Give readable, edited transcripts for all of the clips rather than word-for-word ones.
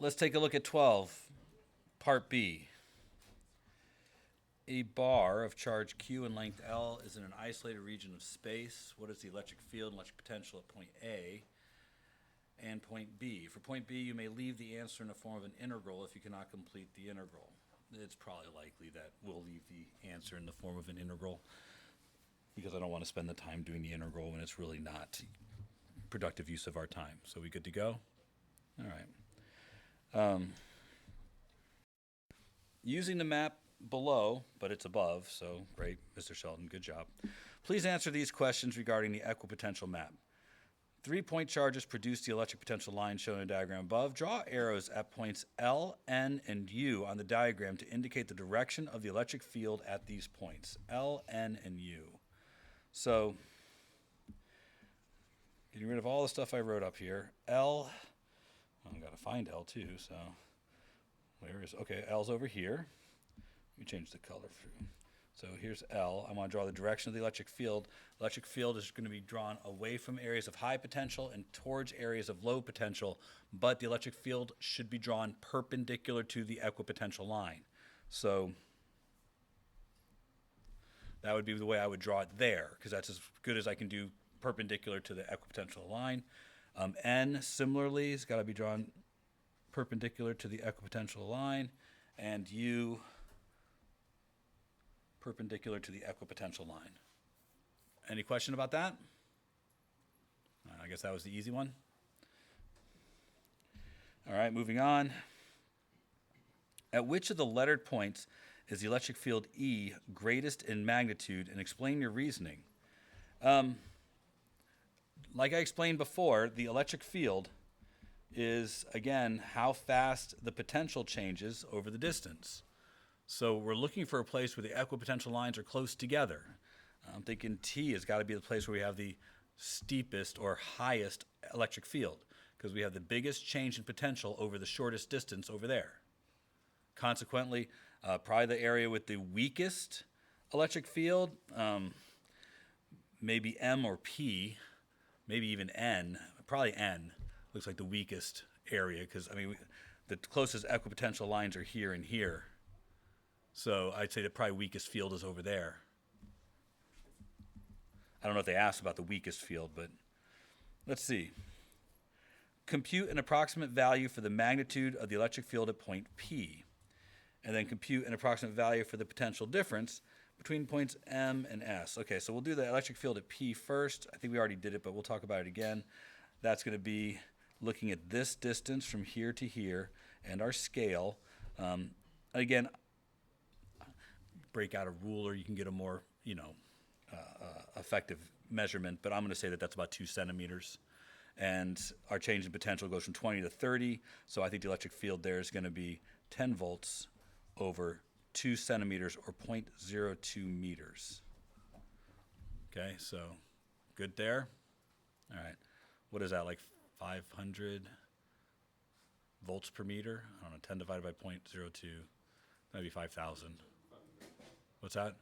Let's take a look at 12, part B. A bar of charge Q and length L is in an isolated region of space. What is the electric field and electric potential at point A and point B? For point B, you may leave the answer in the form of an integral if you cannot complete the integral. It's probably likely that we'll leave the answer in the form of an integral because I don't want to spend the time doing the integral when it's really not productive use of our time. So we good to go? All right. Using the map below, but it's above, so great, Mr. Shelton, good job. Please answer these questions regarding the equipotential map. 3-point charges produce the electric potential line shown in the diagram above. Draw arrows at points L, N, and U on the diagram to indicate the direction of the electric field at these points. L, N, and U. So, getting rid of all the stuff I wrote up here. L, I've got to find L too, so where is, okay, L's over here. Let me change the color. So here's L. I want to draw the direction of the electric field. Electric field is going to be drawn away from areas of high potential and towards areas of low potential, but the electric field should be drawn perpendicular to the equipotential line. So that would be the way I would draw it there, because that's as good as I can do perpendicular to the equipotential line. N, similarly, has got to be drawn perpendicular to the equipotential line, and U, perpendicular to the equipotential line. Any question about that? I guess that was the easy one. All right, moving on. At which of the lettered points is the electric field E greatest in magnitude, and explain your reasoning? Like I explained before, the electric field is, again, how fast the potential changes over the distance. So we're looking for a place where the equipotential lines are close together. I'm thinking T has got to be the place where we have the steepest or highest electric field, because we have the biggest change in potential over the shortest distance over there. Consequently, probably the area with the weakest electric field, maybe M or P, maybe even N, probably N looks like the weakest area, because I mean, the closest equipotential lines are here and here. So I'd say the probably weakest field is over there. I don't know if they asked about the weakest field, but let's see. Compute an approximate value for the magnitude of the electric field at point P, and then compute an approximate value for the potential difference between points M and S. Okay, so we'll do the electric field at P first. I think we already did it, but we'll talk about it again. That's going to be looking at this distance from here to here and our scale. Again, break out a ruler, you can get a more, effective measurement, but I'm going to say that that's about 2 centimeters. And our change in potential goes from 20 to 30, so I think the electric field there is going to be 10 volts over 2 centimeters or 0.02 meters. Okay, so good there. All right, what is that, like 500 volts per meter? I don't know, 10 divided by 0.02, that'd be 5,000. What's that?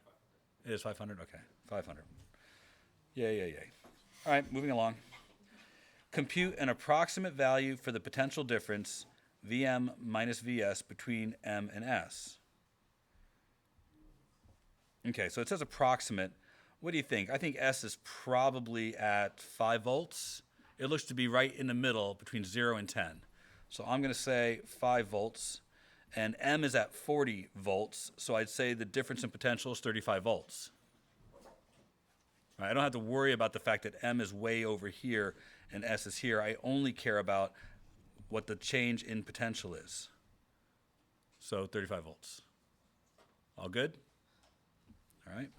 It is 500? Okay, 500. Yay. All right, moving along. Compute an approximate value for the potential difference, Vm minus Vs, between M and S. Okay, so it says approximate. What do you think? I think S is probably at 5 volts. It looks to be right in the middle between 0 and 10. So I'm going to say 5 volts. And M is at 40 volts, so I'd say the difference in potential is 35 volts. Right, I don't have to worry about the fact that M is way over here and S is here. I only care about what the change in potential is. So 35 volts. All good? All right.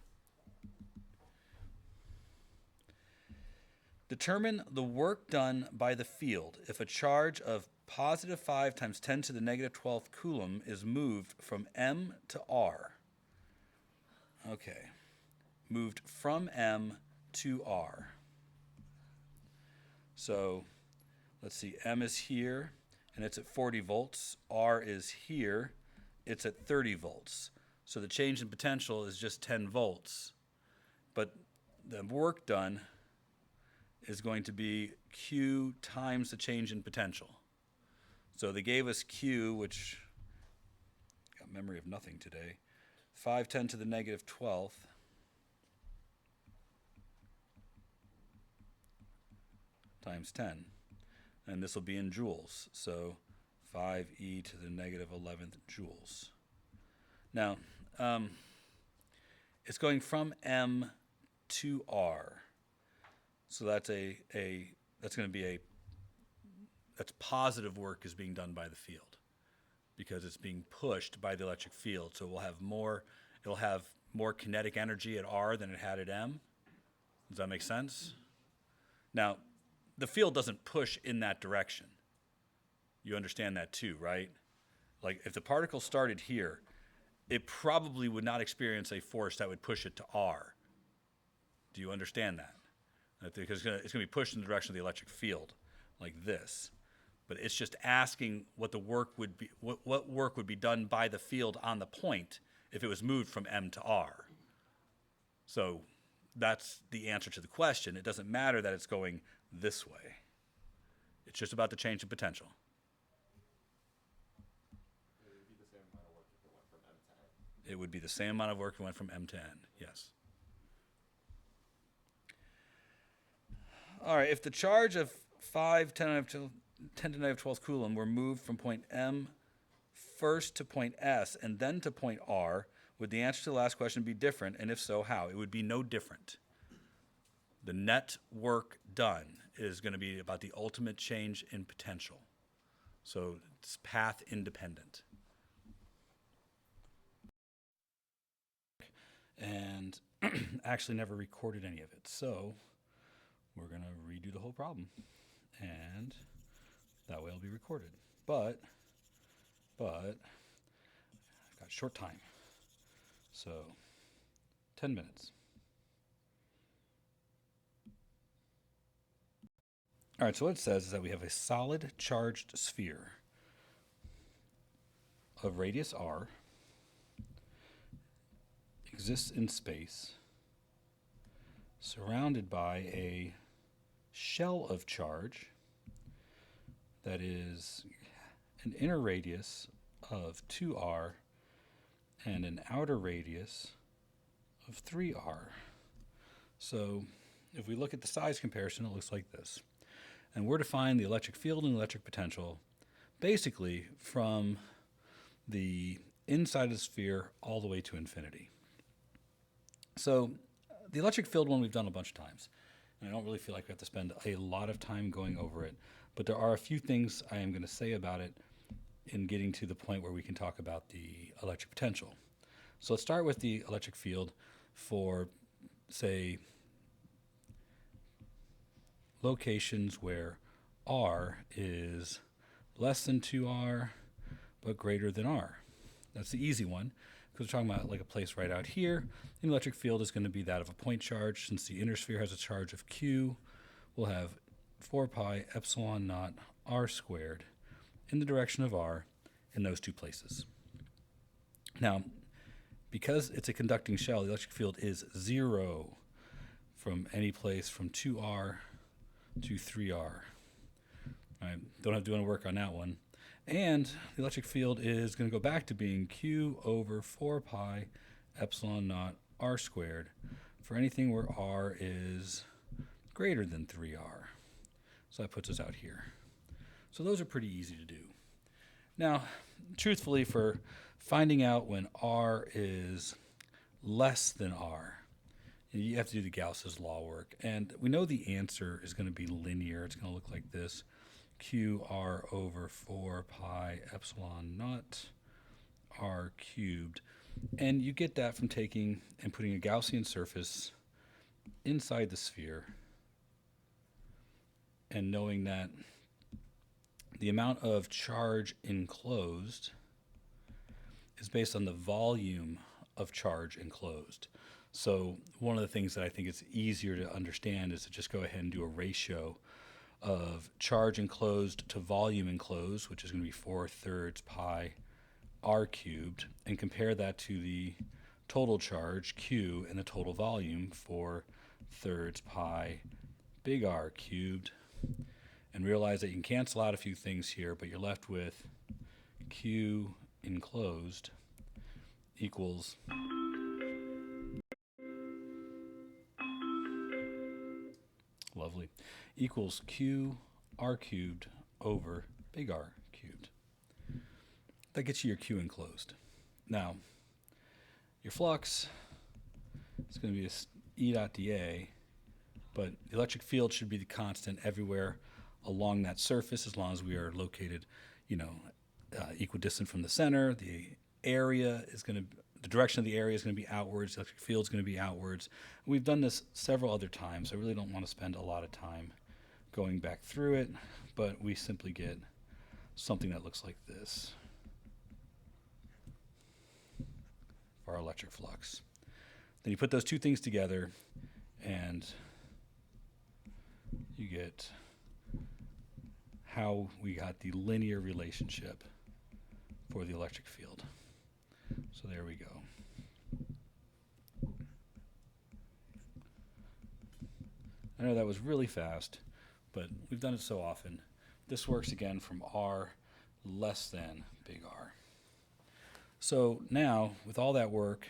Determine the work done by the field if a charge of positive 5 times 10 to the negative 12th coulomb is moved from M to R. Okay. Moved from M to R. So let's see, M is here, and it's at 40 volts. R is here, it's at 30 volts. So the change in potential is just 10 volts. But the work done is going to be Q times the change in potential. So they gave us Q, which got memory of nothing today, 510 to the negative 12th times 10. And this will be in joules. So 5e to the negative 11th joules. Now, it's going from M to R. So that's that's going to be that's positive work is being done by the field because it's being pushed by the electric field. So it'll have more kinetic energy at R than it had at M. Does that make sense? Now, the field doesn't push in that direction. You understand that too, right? Like if the particle started here, it probably would not experience a force that would push it to R. Do you understand that? Because it's going to be pushed in the direction of the electric field, like this. But it's just asking what the work would be, what work would be done by the field on the point if it was moved from M to R. So that's the answer to the question. It doesn't matter that it's going this way. It's just about the change in potential. It would be the same amount of work if it went from M to N, yes. All right, if the charge of 10 to the negative 12th coulomb were moved from point M first to point S and then to point R, would the answer to the last question be different? And if so, how? It would be no different. The net work done is going to be about the ultimate change in potential. So it's path independent. And actually never recorded any of it. So we're going to redo the whole problem. And that way it'll be recorded. But I've got short time. So 10 minutes. All right, so what it says is that we have a solid charged sphere of radius r exists in space surrounded by a shell of charge that is an inner radius of 2r and an outer radius of 3r. So if we look at the size comparison, it looks like this. And we're defining the electric field and electric potential basically from the inside of the sphere all the way to infinity. So the electric field one we've done a bunch of times, and I don't really feel like we have to spend a lot of time going over it, but there are a few things I am going to say about it in getting to the point where we can talk about the electric potential. So let's start with the electric field for, say, locations where R is less than 2R but greater than R. That's the easy one because we're talking about like a place right out here. The electric field is going to be that of a point charge. Since the inner sphere has a charge of Q, we'll have 4 pi epsilon naught R squared in the direction of R in those two places. Now, because it's a conducting shell, the electric field is 0 from any place from 2R to 3R. I don't have to do any work on that one. And the electric field is going to go back to being Q over 4 pi epsilon naught R squared for anything where R is greater than 3R. So that puts us out here. So those are pretty easy to do. Now, truthfully, for finding out when R is less than R, you have to do the Gauss's law work. And we know the answer is going to be linear. It's going to look like this. QR over 4 pi epsilon naught R cubed. And you get that from taking and putting a Gaussian surface inside the sphere and knowing that the amount of charge enclosed is based on the volume of charge enclosed. So one of the things that I think is easier to understand is to just go ahead and do a ratio of charge enclosed to volume enclosed, which is going to be 4/3 pi r cubed, and compare that to the total charge, Q, and the total volume, 4/3 pi big R cubed. and realize that you can cancel out a few things here, but you're left with Q enclosed equals lovely equals Q R cubed over big R cubed. That gets you your Q enclosed. Now, your flux is going to be E dot dA, but the electric field should be the constant everywhere along that surface as long as we are located, equidistant from the center. The direction of the area is going to be outwards. The electric field is going to be outwards. We've done this several other times. I really don't want to spend a lot of time going back through it, but we simply get something that looks like this for our electric flux. Then you put those two things together and you get how we got the linear relationship for the electric field. So there we go. I know that was really fast, but we've done it so often. This works again from R less than big R. So now, with all that work,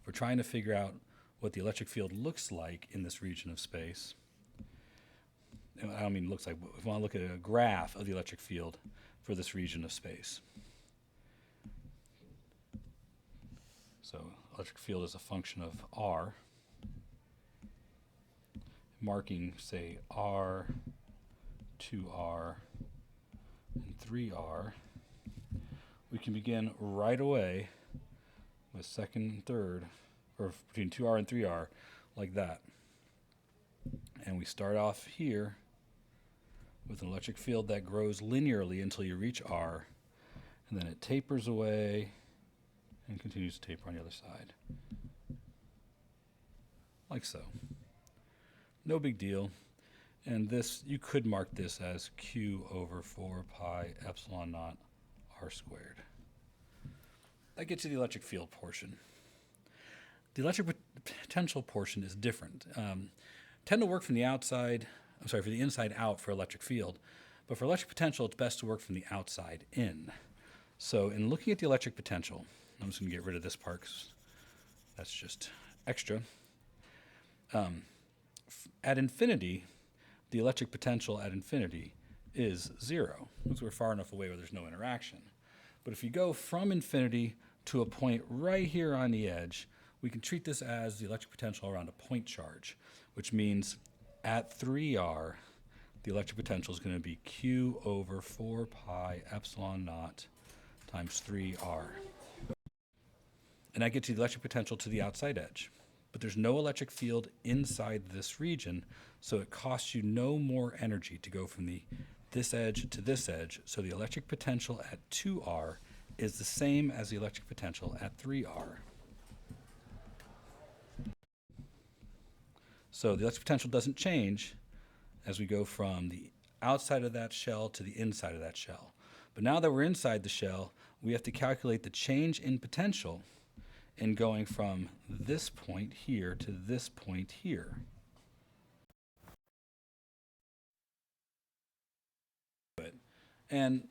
we're trying to figure out what the electric field looks like in this region of space. I don't mean looks like, but we want to look at a graph of the electric field for this region of space. So electric field is a function of R, marking, say, R, 2R, and 3R. We can begin right away with second and third, or between 2R and 3R, like that. And we start off here with an electric field that grows linearly until you reach R, and then it tapers away and continues to taper on the other side. Like so. No big deal. And this, you could mark this as Q over 4 pi epsilon naught R squared. That gets you the electric field portion. The electric potential portion is different. Tend to work from the outside, for the inside out for electric field, but for electric potential, it's best to work from the outside in. So in looking at the electric potential, I'm just going to get rid of this part because that's just extra. At infinity, the electric potential at infinity is 0, because we're far enough away where there's no interaction. But if you go from infinity to a point right here on the edge, we can treat this as the electric potential around a point charge, which means at 3R, the electric potential is going to be Q over 4 pi epsilon naught times 3R. And that gets you the electric potential to the outside edge. But there's no electric field inside this region, so it costs you no more energy to go from this edge to this edge. So the electric potential at 2R is the same as the electric potential at 3R. So the electric potential doesn't change as we go from the outside of that shell to the inside of that shell. But now that we're inside the shell, we have to calculate the change in potential in going from this point here to this point here. And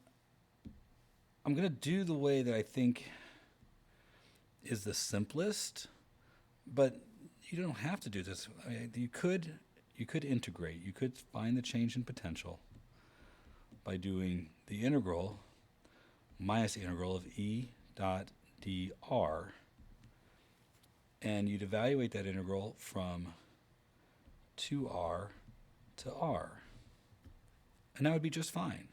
I'm going to do the way that I think is the simplest, but you don't have to do this. I mean, you could integrate. You could find the change in potential by doing the integral minus the integral of E dot dr, and you'd evaluate that integral from 2R to R, and that would be just fine.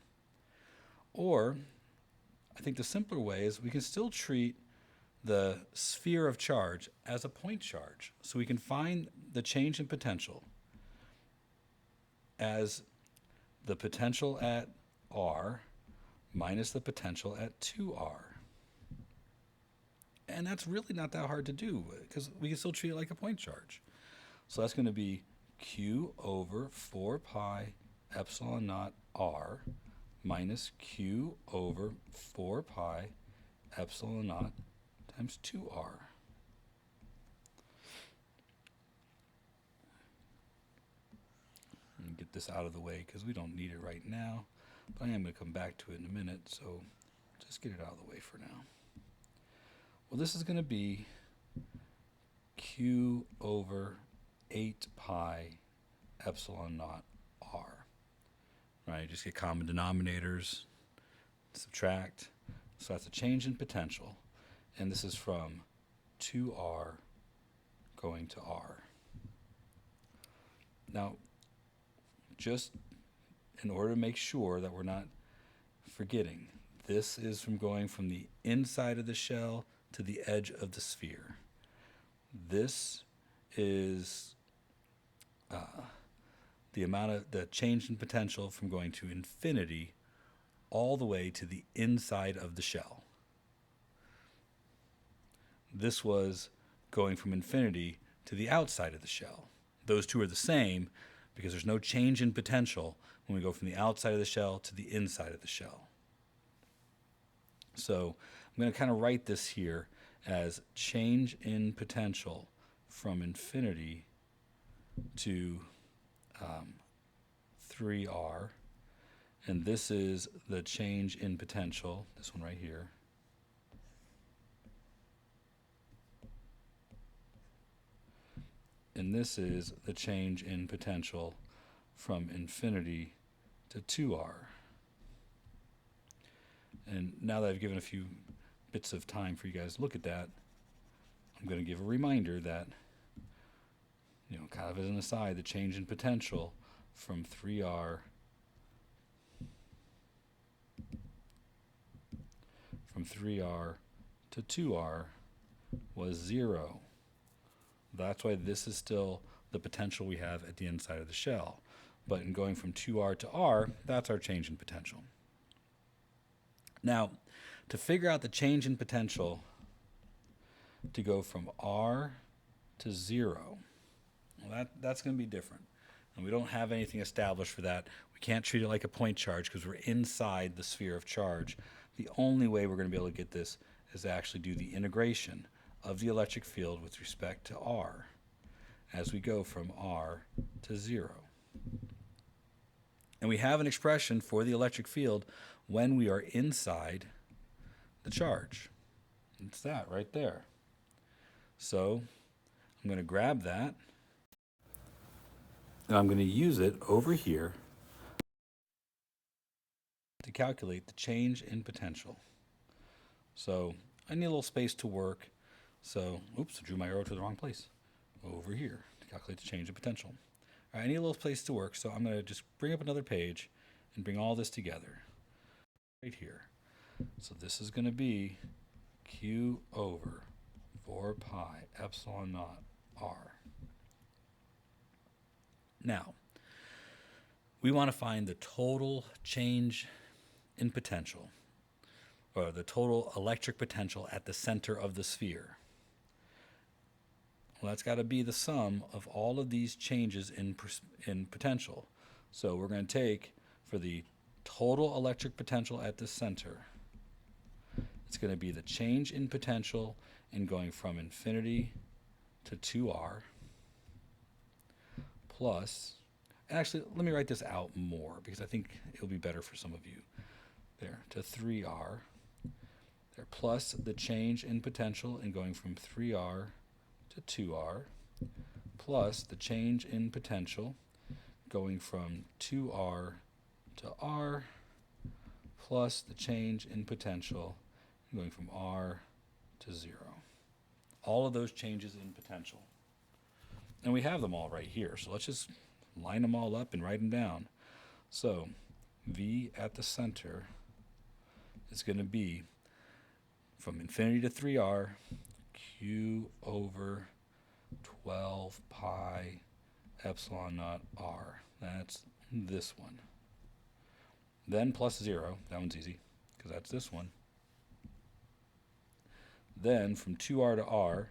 Or I think the simpler way is we can still treat the sphere of charge as a point charge. So we can find the change in potential as the potential at R minus the potential at 2R. And that's really not that hard to do because we can still treat it like a point charge. So that's going to be Q over 4 pi epsilon naught R minus Q over 4 pi epsilon naught times 2R. Let me get get this out of the way because we don't need it right now, but I am going to come back to it in a minute, so just get it out of the way for now. Well, this is going to be Q over 8 pi epsilon naught r. Right, just get common denominators, subtract. So that's a change in potential, and this is from 2r going to r. Now, just in order to make sure that we're not forgetting, this is from going from the inside of the shell to the edge of the sphere. This is the amount of the change in potential from going to infinity all the way to the inside of the shell. This was going from infinity to the outside of the shell. Those two are the same because there's no change in potential when we go from the outside of the shell to the inside of the shell. So I'm going to kind of write this here as change in potential from infinity to 3r, and this is the change in potential, this one right here, and this is the change in potential from infinity to 2r. And now that I've given a few bits of time for you guys to look at that, I'm going to give a reminder that, kind of as an aside, the change in potential from 3r to 2r was 0. That's why this is still the potential we have at the inside of the shell. But in going from 2r to r, that's our change in potential. Now, to figure out the change in potential to go from r to 0, well, that's going to be different. And we don't have anything established for that. We can't treat it like a point charge because we're inside the sphere of charge. The only way we're going to be able to get this is to actually do the integration of the electric field with respect to r as we go from r to 0. And we have an expression for the electric field when we are inside the charge. It's that right there. So I'm going to grab that, and I'm going to use it over here to calculate the change in potential. So I need a little space to work. So, oops, I drew my arrow to the wrong place. Over here to calculate the change in potential. All right, I need a little place to work, so I'm going to just bring up another page and bring all this together right here. So this is going to be Q over 4 pi epsilon naught r. Now, we want to find the total change in potential, or the total electric potential at the center of the sphere. Well, that's got to be the sum of all of these changes in potential. So we're going to take, for the total electric potential at the center, it's going to be the change in potential in going from infinity to 2r plus, actually, let me write this out more because I think it'll be better for some of you. There, to 3r, there, plus the change in potential in going from 3r to 2r, plus the change in potential going from 2r to r, plus the change in potential going from r to 0. All of those changes in potential. And we have them all right here, so let's just line them all up and write them down. So V at the center is going to be from infinity to 3r, Q over 12 pi epsilon naught r. That's this one. Then plus 0. That one's easy because that's this one. Then from 2r to r,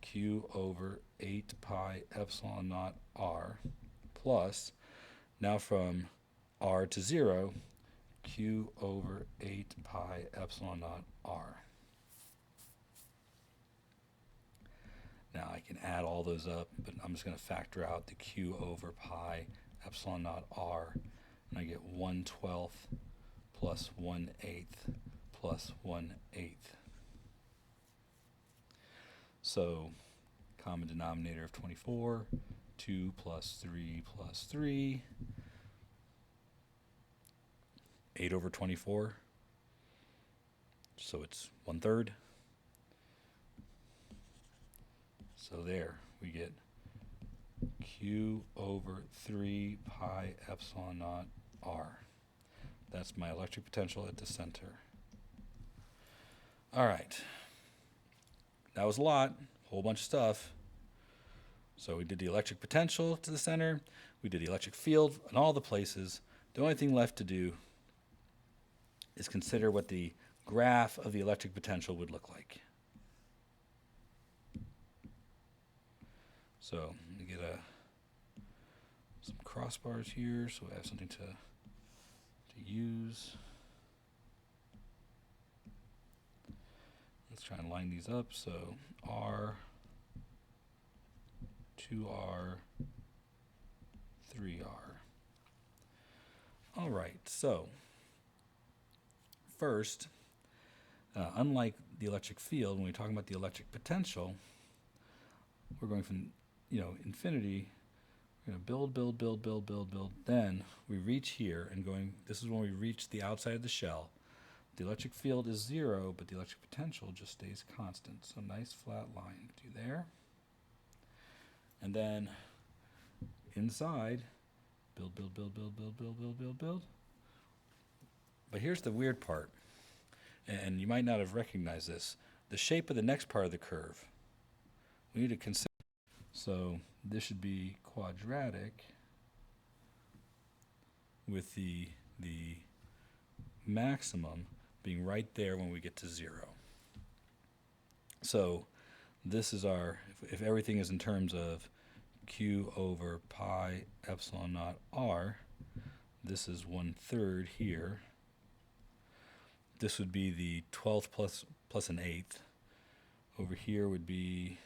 Q over 8 pi epsilon naught r, plus, now from r to 0, Q over 8 pi epsilon naught r. Now I can add all those up, but I'm just going to factor out the Q over pi epsilon naught r, and I get 1/12 plus 1/8 plus 1/8. So common denominator of 24, 2 plus 3 plus 3, 8 over 24, so it's 1/3. So there we get q over 3 pi epsilon naught r. That's my electric potential at the center. All right. That was a lot, whole bunch of stuff. So we did the electric potential to the center, we did the electric field in all the places. The only thing left to do is consider what the graph of the electric potential would look like. So we get some crossbars here, so I have something to use. Let's try and line these up. So R, 2R, 3R. All right, so first, unlike the electric field, when we're talking about the electric potential, we're going from infinity. We're going to build. Then we reach here and this is when we reach the outside of the shell. The electric field is 0, but the electric potential just stays constant. So nice flat line to there. And then inside, build. But here's the weird part, and you might not have recognized this. The shape of the next part of the curve, we need to consider. So this should be quadratic with the maximum being right there when we get to 0. So this is if everything is in terms of q over pi epsilon naught r, this is 1/3 here. This would be the 12th plus an 8th. Over here would be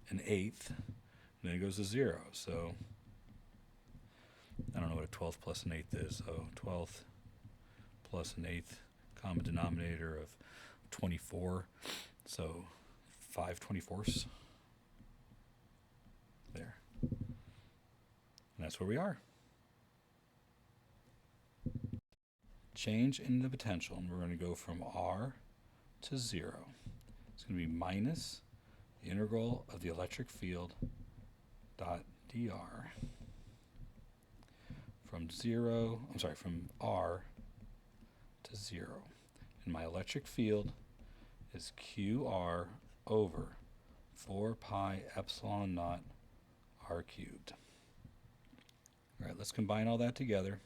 an 8th, and then it goes to 0. So I don't know what a 12th plus an 8th is. So 12th plus an 8th, common denominator of 24. So 5/24. There. And that's where we are. Change in the potential, and we're going to go from r to 0. It's going to be minus the integral of the electric field dot dr from r to 0. And my electric field is qr over 4 pi epsilon naught r cubed. All right, let's combine all that together.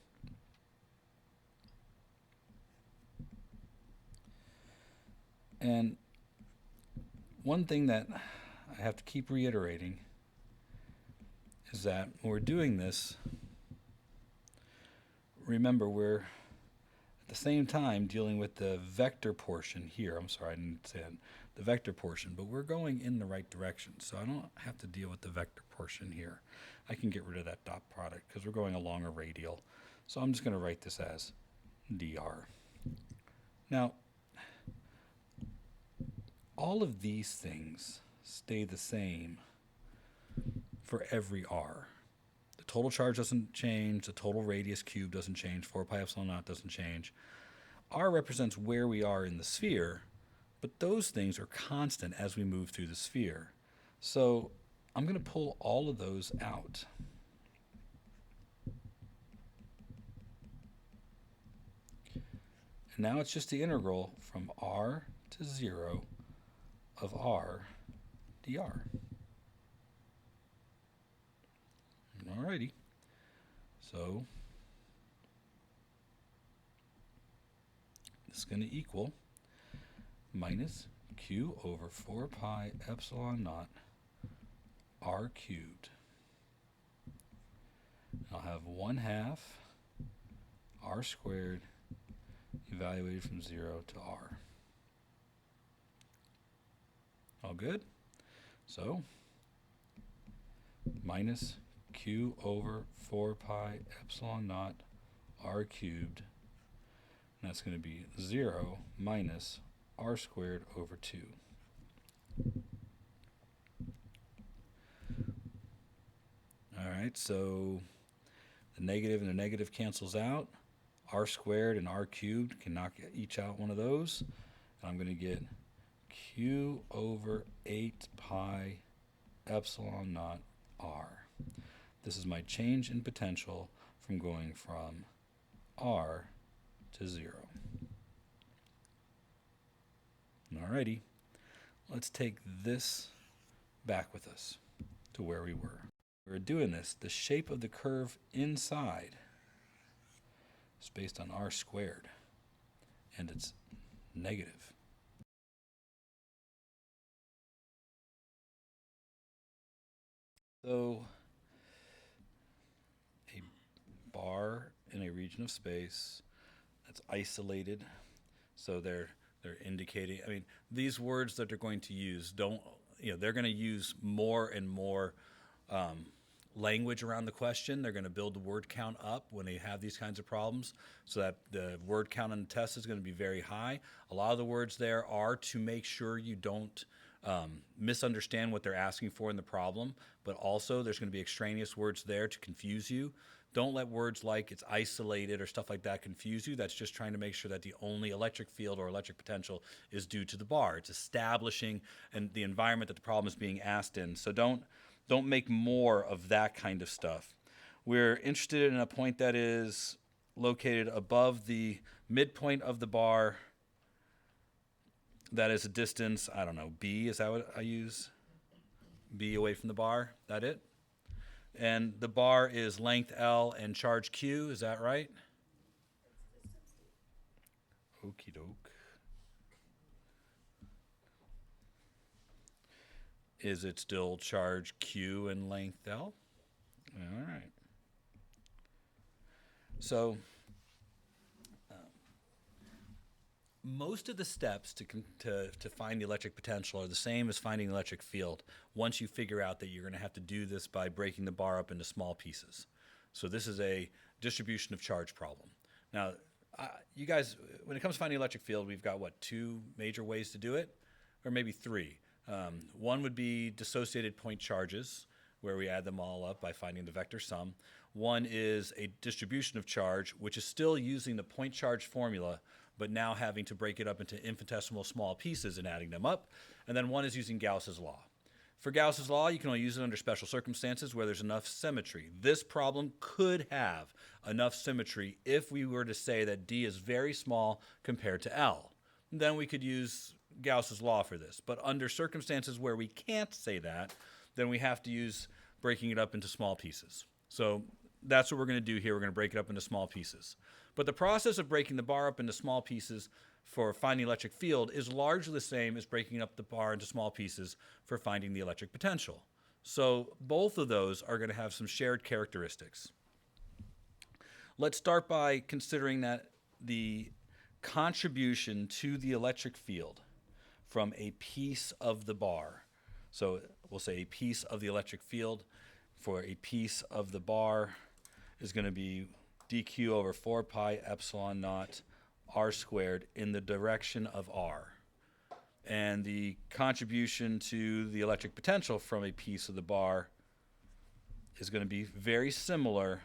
And one thing that I have to keep reiterating is that when we're doing this, remember we're at the same time dealing with the vector portion here. I'm sorry, I didn't say that. The vector portion, but we're going in the right direction. So I don't have to deal with the vector portion here. I can get rid of that dot product because we're going along a radial. So I'm just going to write this as dr. Now, all of these things stay the same for every r. The total charge doesn't change. The total radius cubed doesn't change. 4 pi epsilon naught doesn't change. R represents where we are in the sphere, but those things are constant as we move through the sphere. So I'm going to pull all of those out. And now it's just the integral from r to 0 of r dr. Alrighty. So this is going to equal minus q over 4 pi epsilon naught r cubed. I'll have 1/2 r squared evaluated from 0 to r. All good? So minus Q over 4 pi epsilon naught r cubed. And that's going to be 0 minus r squared over 2. All right, so the negative and the negative cancels out. R squared and r cubed can knock each out one of those. And I'm going to get Q over 8 pi epsilon naught r. This is my change in potential from going from r to 0. Alrighty, let's take this back with us to where we were. We're doing this, the shape of the curve inside is based on r squared, and it's negative. So a bar in a region of space that's isolated, so they're indicating, I mean, these words that they're going to use don't, they're going to use more and more language around the question. They're going to build the word count up when they have these kinds of problems, so that the word count on the test is going to be very high. A lot of the words there are to make sure you don't misunderstand what they're asking for in the problem, but also there's going to be extraneous words there to confuse you. Don't let words like it's isolated or stuff like that confuse you. That's just trying to make sure that the only electric field or electric potential is due to the bar. It's establishing and the environment that the problem is being asked in. So don't make more of that kind of stuff. We're interested in a point that is located above the midpoint of the bar. That is a distance, I don't know, B, is that what I use? B away from the bar, that it? And the bar is length L and charge Q, is that right? Okie doke. Is it still charge Q and length L? All right. So most of the steps to find the electric potential are the same as finding the electric field once you figure out that you're going to have to do this by breaking the bar up into small pieces. So this is a distribution of charge problem. Now, you guys, when it comes to finding the electric field, we've got, what, 2 major ways to do it? Or maybe 3. One would be dissociated point charges, where we add them all up by finding the vector sum. One is a distribution of charge, which is still using the point charge formula, but now having to break it up into infinitesimal small pieces and adding them up. And then one is using Gauss's law. For Gauss's law, you can only use it under special circumstances where there's enough symmetry. This problem could have enough symmetry if we were to say that D is very small compared to L. Then we could use Gauss's law for this. But under circumstances where we can't say that, then we have to use breaking it up into small pieces. So that's what we're going to do here. We're going to break it up into small pieces. But the process of breaking the bar up into small pieces for finding the electric field is largely the same as breaking up the bar into small pieces for finding the electric potential. So both of those are going to have some shared characteristics. Let's start by considering that the contribution to the electric field from a piece of the bar, so we'll say a piece of the electric field for a piece of the bar is going to be dq over 4 pi epsilon naught r squared in the direction of r. And the contribution to the electric potential from a piece of the bar is going to be very similar,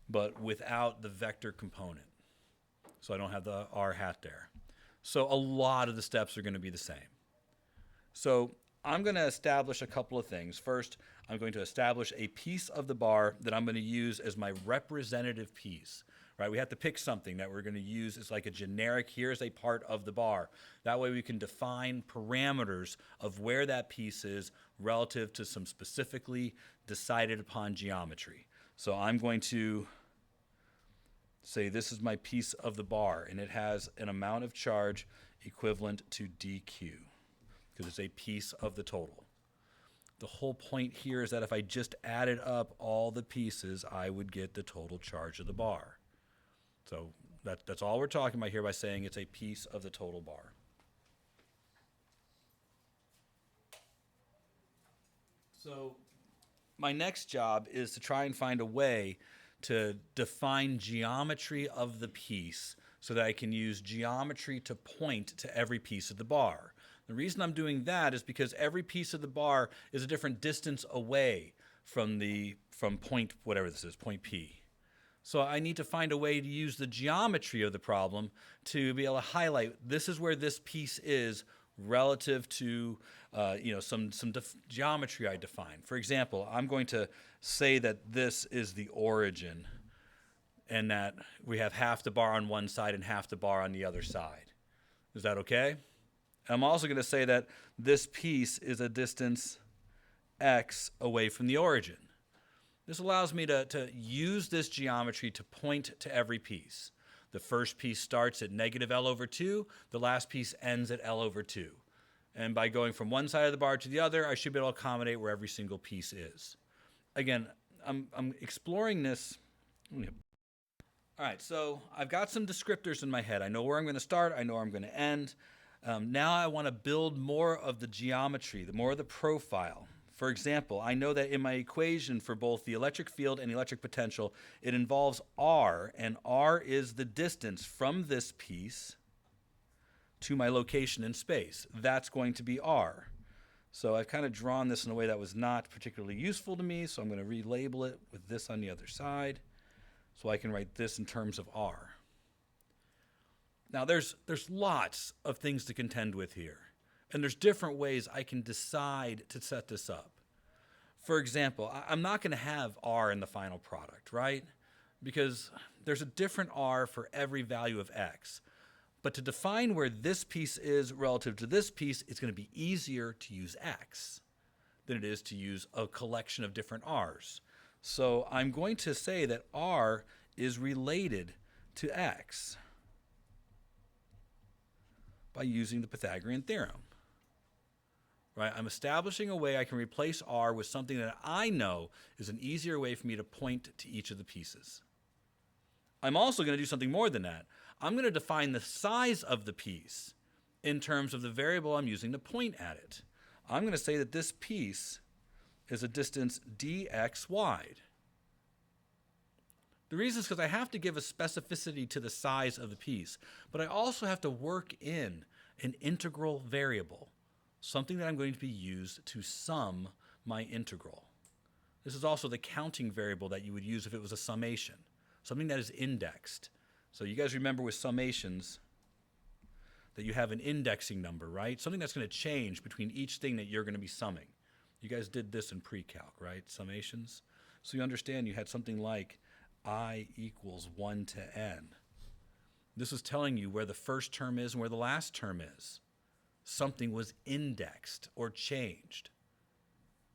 but without the vector component. So I don't have the r hat there. So a lot of the steps are going to be the same. So I'm going to establish a couple of things. First, I'm going to establish a piece of the bar that I'm going to use as my representative piece. Right? We have to pick something that we're going to use as like a generic, here's a part of the bar. That way we can define parameters of where that piece is relative to some specifically decided upon geometry. So I'm going to say this is my piece of the bar, and it has an amount of charge equivalent to dq, because it's a piece of the total. The whole point here is that if I just added up all the pieces, I would get the total charge of the bar. So that's all we're talking about here by saying it's a piece of the total bar. So my next job is to try and find a way to define geometry of the piece so that I can use geometry to point to every piece of the bar. The reason I'm doing that is because every piece of the bar is a different distance away from point, whatever this is, point P. So I need to find a way to use the geometry of the problem to be able to highlight this is where this piece is relative to some geometry I define. For example, I'm going to say that this is the origin and that we have half the bar on one side and half the bar on the other side. Is that okay? I'm also going to say that this piece is a distance x away from the origin. This allows me to use this geometry to point to every piece. The first piece starts at negative L over 2. The last piece ends at L over 2. And by going from one side of the bar to the other, I should be able to accommodate where every single piece is. Again, I'm exploring this. All right, so I've got some descriptors in my head. I know where I'm going to start. I know where I'm going to end. Now I want to build more of the geometry, more of the profile. For example, I know that in my equation for both the electric field and the electric potential, it involves R, and R is the distance from this piece to my location in space. That's going to be R. So I've kind of drawn this in a way that was not particularly useful to me, so I'm going to relabel it with this on the other side, so I can write this in terms of R. Now there's lots of things to contend with here. And there's different ways I can decide to set this up. For example, I'm not going to have R in the final product, right? Because there's a different R for every value of X. But to define where this piece is relative to this piece, it's going to be easier to use X than it is to use a collection of different R's. So I'm going to say that R is related to X by using the Pythagorean theorem. Right? I'm establishing a way I can replace R with something that I know is an easier way for me to point to each of the pieces. I'm also going to do something more than that. I'm going to define the size of the piece in terms of the variable I'm using to point at it. I'm going to say that this piece is a distance dx wide. The reason is because I have to give a specificity to the size of the piece, but I also have to work in an integral variable, something that I'm going to be used to sum my integral. This is also the counting variable that you would use if it was a summation, something that is indexed. So you guys remember with summations that you have an indexing number, right? Something that's going to change between each thing that you're going to be summing. You guys did this in pre-calc, right? Summations. So you understand you had something like I equals 1 to n. This is telling you where the first term is and where the last term is. Something was indexed or changed.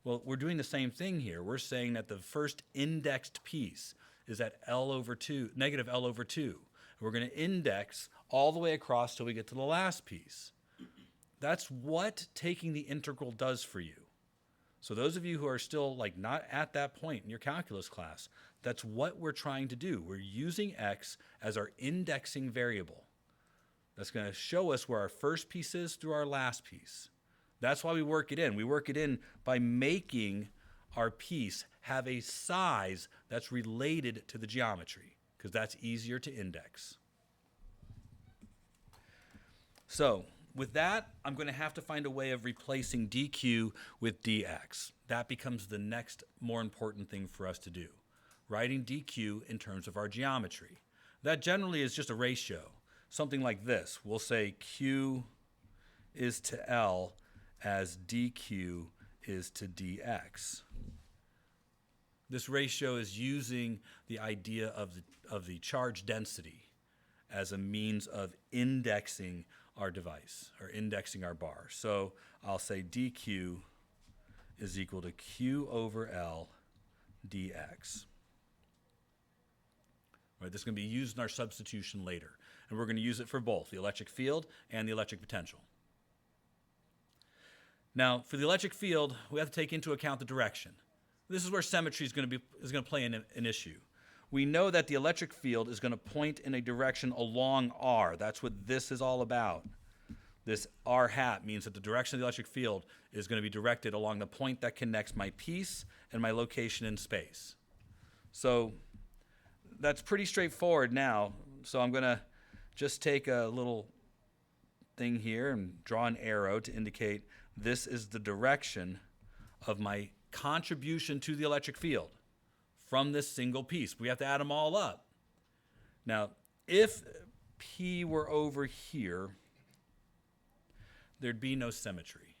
Well, we're doing the same thing here. We're saying that the first indexed piece is at L over 2, negative L over 2. We're going to index all the way across till we get to the last piece. That's what taking the integral does for you. So those of you who are still like not at that point in your calculus class, that's what we're trying to do. We're using x as our indexing variable. That's going to show us where our first piece is through our last piece. That's why we work it in. We work it in by making our piece have a size that's related to the geometry, because that's easier to index. So with that, I'm going to have to find a way of replacing dq with dx. That becomes the next more important thing for us to do, writing dq in terms of our geometry. That generally is just a ratio. Something like this. We'll say Q is to L as dq is to dx. This ratio is using the idea of the charge density as a means of indexing our device, or indexing our bar. So I'll say dq is equal to Q over L dx. Right, this is going to be used in our substitution later. And we're going to use it for both the electric field and the electric potential. Now, for the electric field, we have to take into account the direction. This is where symmetry is going to play an issue. We know that the electric field is going to point in a direction along R. That's what this is all about. This r hat means that the direction of the electric field is going to be directed along the point that connects my piece and my location in space. So that's pretty straightforward now. So I'm going to just take a little thing here and draw an arrow to indicate this is the direction of my contribution to the electric field from this single piece. We have to add them all up. Now, if P were over here, there'd be no symmetry.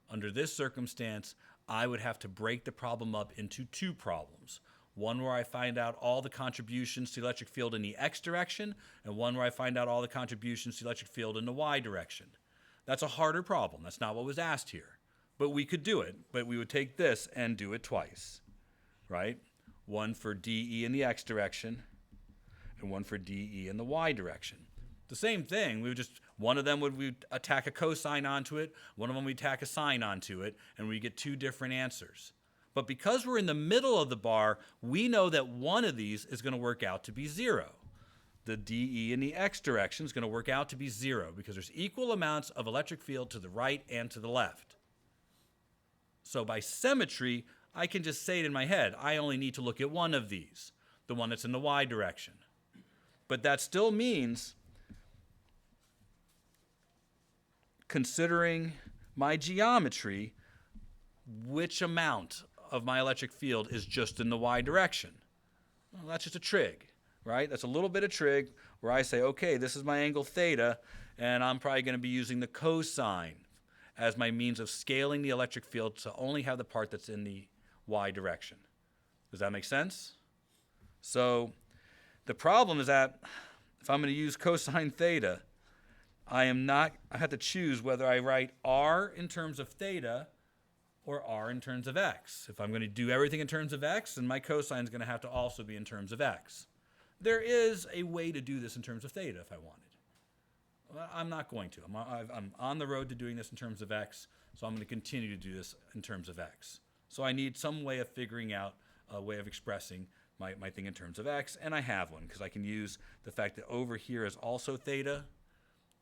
Under this circumstance, I would have to break the problem up into two problems. One where I find out all the contributions to the electric field in the x direction, and one where I find out all the contributions to the electric field in the y direction. That's a harder problem. That's not what was asked here. But we could do it, but we would take this and do it twice, right? One for DE in the x direction, and one for DE in the y direction. The same thing, one of them we attack a cosine onto it, one of them we attack a sine onto it, and we get two different answers. But because we're in the middle of the bar, we know that one of these is going to work out to be 0. The DE in the x direction is going to work out to be 0 because there's equal amounts of electric field to the right and to the left. So by symmetry, I can just say it in my head, I only need to look at one of these, the one that's in the y direction. But that still means, considering my geometry, which amount of my electric field is just in the y direction? Well, that's just a trig, right? That's a little bit of trig where I say, okay, this is my angle theta, and I'm probably going to be using the cosine as my means of scaling the electric field to only have the part that's in the y direction. Does that make sense? So the problem is that if I'm going to use cosine theta, I have to choose whether I write r in terms of theta or r in terms of x. If I'm going to do everything in terms of x, then my cosine is going to have to also be in terms of x. There is a way to do this in terms of theta if I wanted. Well, I'm not going to. I'm on the road to doing this in terms of x, so I'm going to continue to do this in terms of x. So I need some way of figuring out a way of expressing my thing in terms of x, and I have one because I can use the fact that over here is also theta,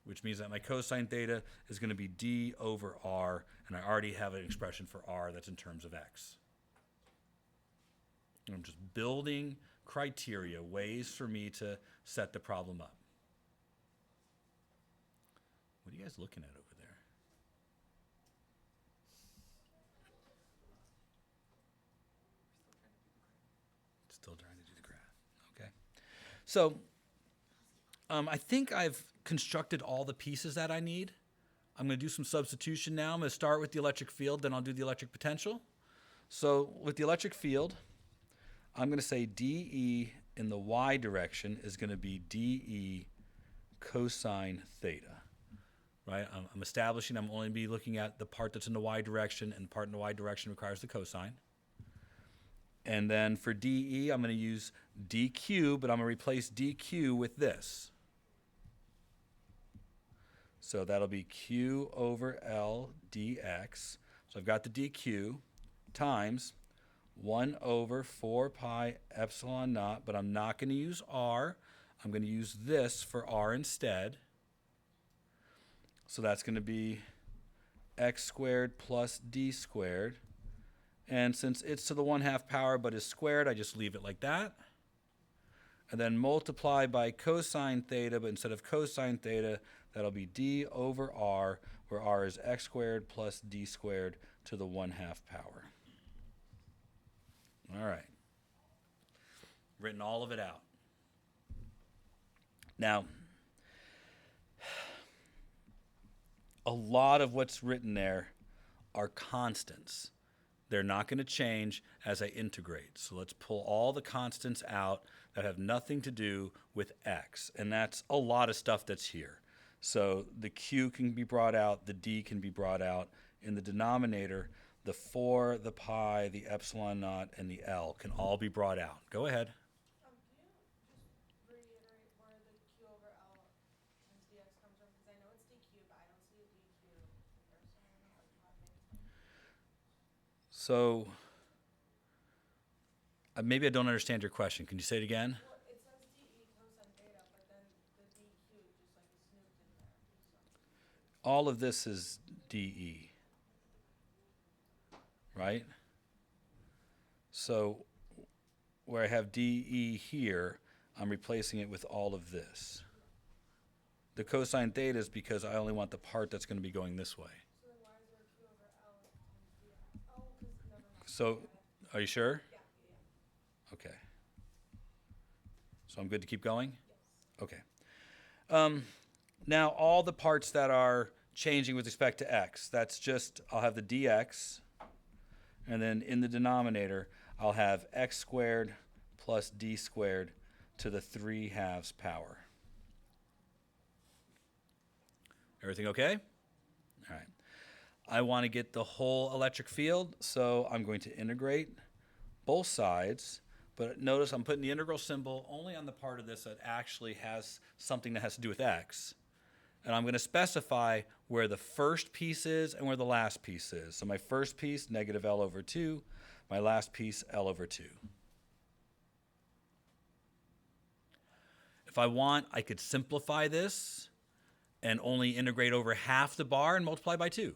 which means that my cosine theta is going to be d over r, and I already have an expression for r that's in terms of x. And I'm just building criteria, ways for me to set the problem up. What are you guys looking at over there? Still trying to do the graph. Okay. So I think I've constructed all the pieces that I need. I'm going to do some substitution now. I'm going to start with the electric field, then I'll do the electric potential. So with the electric field, I'm going to say DE in the y direction is going to be DE cosine theta. Right? I'm establishing I'm only be looking at the part that's in the y direction, and the part in the y direction requires the cosine. And then for DE, I'm going to use DQ, but I'm going to replace DQ with this. So that'll be Q over L dx. So I've got the DQ times 1 over 4 pi epsilon naught, but I'm not going to use R. I'm going to use this for R instead. So that's going to be x squared plus d squared. And since it's to the 1/2 power but is squared, I just leave it like that. And then multiply by cosine theta, but instead of cosine theta, that'll be d over r, where r is x squared plus d squared to the 1/2 power. All right. Written all of it out. Now, a lot of what's written there are constants. They're not going to change as I integrate. So let's pull all the constants out that have nothing to do with x. And that's a lot of stuff that's here. So the q can be brought out, the d can be brought out. In the denominator, the 4, the pi, the epsilon naught, and the L can all be brought out. Go ahead. Can you just reiterate where the Q over L times dx comes from? Because I know it's dq, but I don't see a dq comparison. I don't know how you have it. So maybe I don't understand your question. Can you say it again? Well, it says dE cosine theta, but then the dq just like is snooped in there. all of this is dE, right? So where I have dE here, I'm replacing it with all of this. The cosine theta is because I only want the part that's going to be going this way. So then why is there Q over L times dx? Oh, because never mind. So, are you sure? Yeah, yeah. Okay. So I'm good to keep going? Yes. Okay. Now, all the parts that are changing with respect to x, that's just, I'll have the dx, and then in the denominator, I'll have x squared plus d squared to the 3/2 power. Everything okay? All right. I want to get the whole electric field, so I'm going to integrate both sides. But notice I'm putting the integral symbol only on the part of this that actually has something that has to do with x. And I'm going to specify where the first piece is and where the last piece is. So my first piece, negative L over 2. My last piece, L over 2. If I want, I could simplify this and only integrate over half the bar and multiply by 2.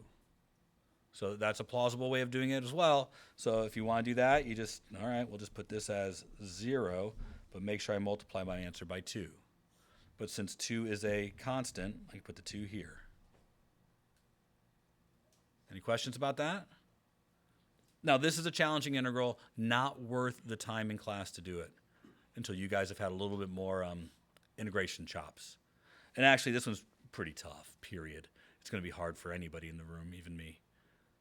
So that's a plausible way of doing it as well. So if you want to do that, you just, all right, we'll just put this as 0, but make sure I multiply my answer by 2. But since 2 is a constant, I can put the 2 here. Any questions about that? Now, this is a challenging integral, not worth the time in class to do it until you guys have had a little bit more integration chops. And actually, this one's pretty tough, period. It's going to be hard for anybody in the room, even me.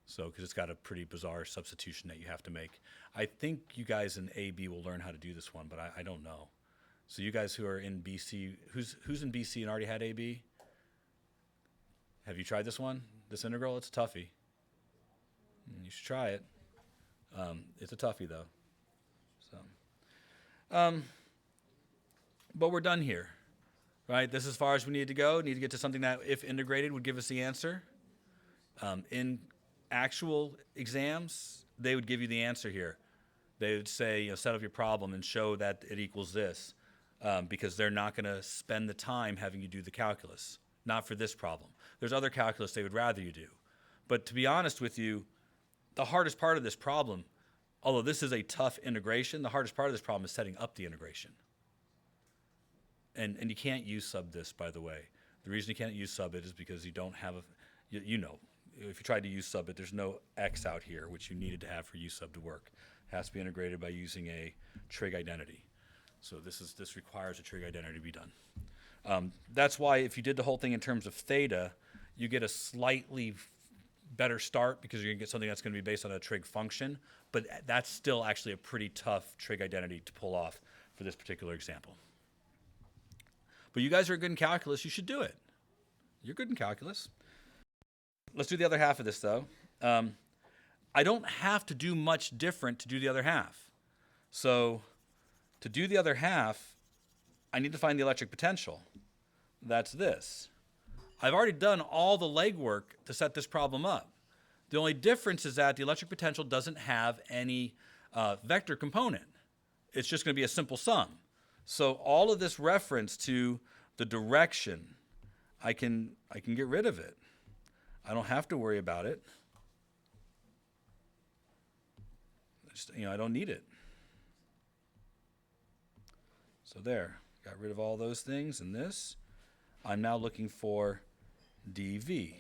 So, because it's got a pretty bizarre substitution that you have to make. I think you guys in AB will learn how to do this one, but I don't know. So you guys who are in BC, who's in BC and already had AB? Have you tried this one? This integral? It's a toughie. You should try it. It's a toughie though. So, but we're done here, right? This is as far as we need to go. Need to get to something that, if integrated, would give us the answer. In actual exams, they would give you the answer here. They would say, you know, set up your problem and show that it equals this, because they're not going to spend the time having you do the calculus. Not for this problem. There's other calculus they would rather you do. But to be honest with you, the hardest part of this problem, although this is a tough integration, the hardest part of this problem is setting up the integration. And you can't use sub this, by the way. The reason you can't use sub it is because you don't have you know, if you tried to use sub it, there's no x out here, which you needed to have for u sub to work. It has to be integrated by using a trig identity. So this requires a trig identity to be done. That's why if you did the whole thing in terms of theta, you get a slightly better start because you're going to get something that's going to be based on a trig function, but that's still actually a pretty tough trig identity to pull off for this particular example. But you guys are good in calculus, you should do it. You're good in calculus. Let's do the other half of this though. I don't have to do much different to do the other half. So to do the other half, I need to find the electric potential. That's this. I've already done all the legwork to set this problem up. The only difference is that the electric potential doesn't have any vector component. It's just going to be a simple sum. So all of this reference to the direction, I can get rid of it. I don't have to worry about it. I don't need it. So there, got rid of all those things and this. I'm now looking for dV.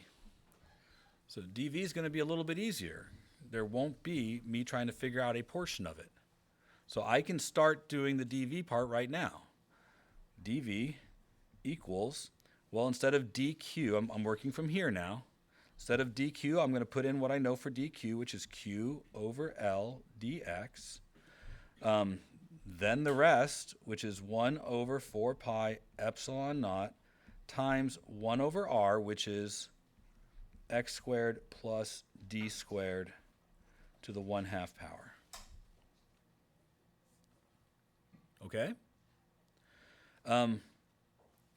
So dV is going to be a little bit easier. There won't be me trying to figure out a portion of it. So I can start doing the dV part right now. dV equals, well, instead of dq, I'm working from here now. Instead of dq, I'm going to put in what I know for dq, which is q over L dx. Then the rest, which is 1 over 4 pi epsilon naught times 1 over r, which is x squared plus d squared to the 1/2 power. Okay?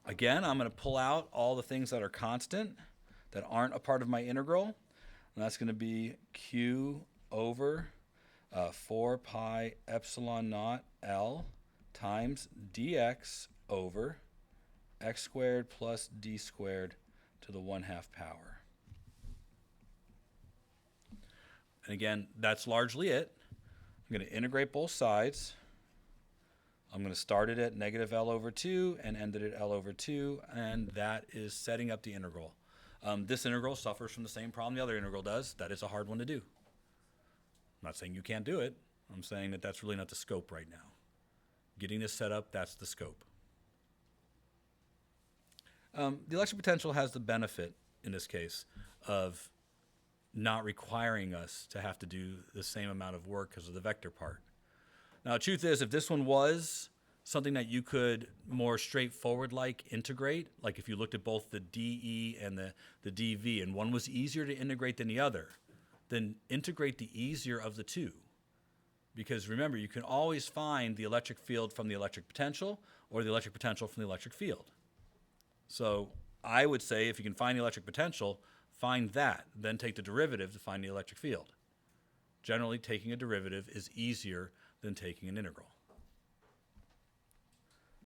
Again, I'm going to pull out all the things that are constant, that aren't a part of my integral. And that's going to be q over 4 pi epsilon naught L times dx over x squared plus d squared to the 1/2 power. And again, that's largely it. I'm going to integrate both sides. I'm going to start it at negative L over 2 and end it at L over 2, and that is setting up the integral. This integral suffers from the same problem the other integral does. That is a hard one to do. I'm not saying you can't do it. I'm saying that that's really not the scope right now. Getting this set up, that's the scope. The electric potential has the benefit, in this case, of not requiring us to have to do the same amount of work because of the vector part. Now, the truth is, if this one was something that you could more straightforward integrate, like if you looked at both the dE and the dV, and one was easier to integrate than the other, then integrate the easier of the two. Because remember, you can always find the electric field from the electric potential or the electric potential from the electric field. So I would say if you can find the electric potential, find that, then take the derivative to find the electric field. Generally, taking a derivative is easier than taking an integral.